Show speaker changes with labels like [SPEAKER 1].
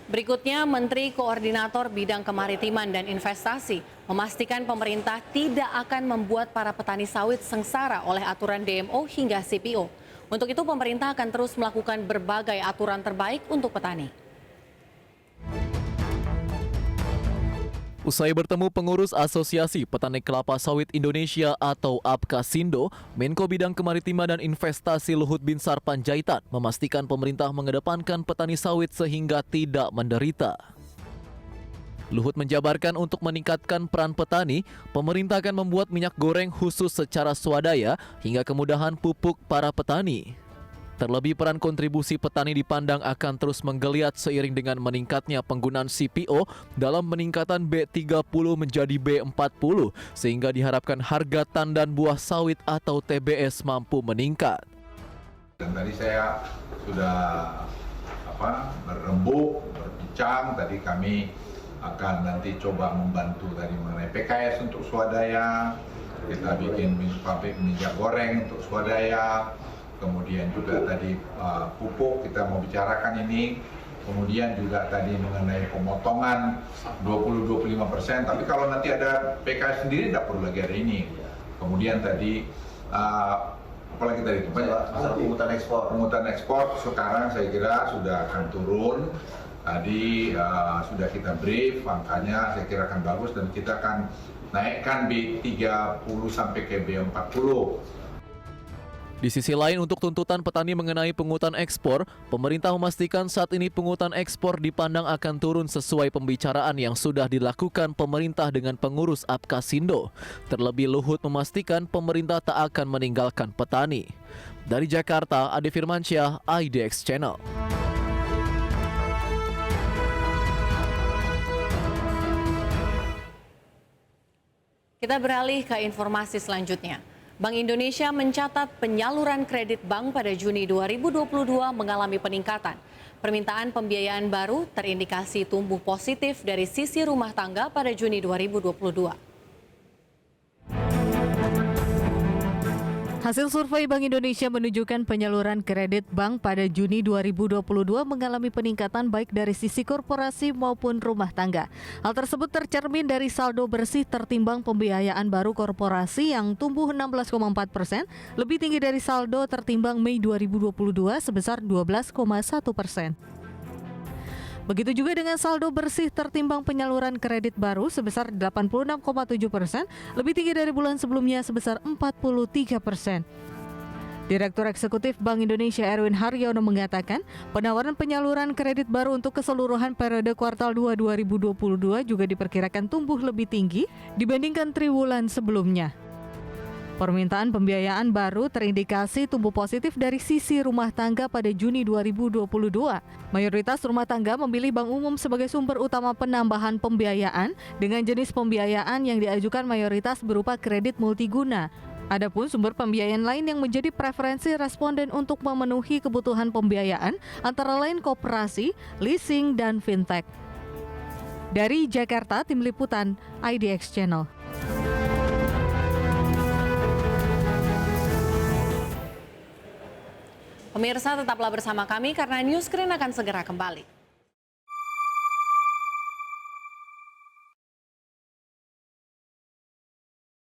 [SPEAKER 1] Berikutnya, Menteri Koordinator Bidang Kemaritiman dan Investasi memastikan pemerintah tidak akan membuat para petani sawit sengsara oleh aturan DMO hingga CPO. Untuk itu, pemerintah akan terus melakukan berbagai aturan terbaik untuk petani.
[SPEAKER 2] Usai bertemu pengurus Asosiasi Petani Kelapa Sawit Indonesia atau APKASindo, Menko Bidang Kemaritiman dan Investasi Luhut Binsar Panjaitan memastikan pemerintah mengedepankan petani sawit sehingga tidak menderita. Luhut menjabarkan untuk meningkatkan peran petani, pemerintah akan membuat minyak goreng khusus secara swadaya hingga kemudahan pupuk para petani. Terlebih peran kontribusi petani dipandang akan terus menggeliat seiring dengan meningkatnya penggunaan CPO dalam peningkatan B30 menjadi B40 sehingga diharapkan harga tandan buah sawit atau TBS mampu meningkat.
[SPEAKER 3] Dan tadi saya sudah berembuk, berbincang, tadi kami akan nanti coba membantu tadi mengenai PKS untuk swadaya, kita bikin pabrik minyak goreng untuk swadaya. Kemudian juga tadi pupuk kita mau bicarakan ini, kemudian juga tadi mengenai pemotongan 20-25%, tapi kalau nanti ada PKS sendiri tidak perlu lagi ada ini. Kemudian tadi apalagi tadi itu penghutang ekspor sekarang saya kira sudah akan turun. Tadi sudah kita brief, angkanya saya kira akan bagus dan kita akan naikkan B30 sampai ke B40.
[SPEAKER 2] Di sisi lain, untuk tuntutan petani mengenai pungutan ekspor, pemerintah memastikan saat ini pungutan ekspor dipandang akan turun sesuai pembicaraan yang sudah dilakukan pemerintah dengan pengurus APKASindo. Terlebih Luhut memastikan pemerintah tak akan meninggalkan petani. Dari Jakarta, Ade Firmansyah, IDX Channel.
[SPEAKER 1] Kita beralih ke informasi selanjutnya. Bank Indonesia mencatat penyaluran kredit bank pada Juni 2022 mengalami peningkatan. Permintaan pembiayaan baru terindikasi tumbuh positif dari sisi rumah tangga pada Juni 2022.
[SPEAKER 4] Hasil survei Bank Indonesia menunjukkan penyaluran kredit bank pada Juni 2022 mengalami peningkatan baik dari sisi korporasi maupun rumah tangga. Hal tersebut tercermin dari saldo bersih tertimbang pembiayaan baru korporasi yang tumbuh 16,4%, lebih tinggi dari saldo tertimbang Mei 2022 sebesar 12,1%. Begitu juga dengan saldo bersih tertimbang penyaluran kredit baru sebesar 86,7%, lebih tinggi dari bulan sebelumnya sebesar 43%. Direktur Eksekutif Bank Indonesia Erwin Haryono mengatakan, penawaran penyaluran kredit baru untuk keseluruhan periode kuartal 2 2022 juga diperkirakan tumbuh lebih tinggi dibandingkan triwulan sebelumnya. Permintaan pembiayaan baru terindikasi tumbuh positif dari sisi rumah tangga pada Juni 2022. Mayoritas rumah tangga memilih bank umum sebagai sumber utama penambahan pembiayaan dengan jenis pembiayaan yang diajukan mayoritas berupa kredit multiguna. Adapun sumber pembiayaan lain yang menjadi preferensi responden untuk memenuhi kebutuhan pembiayaan antara lain koperasi, leasing, dan fintech. Dari Jakarta, Tim Liputan IDX Channel.
[SPEAKER 1] Pemirsa, tetaplah bersama kami karena News Screen akan segera kembali.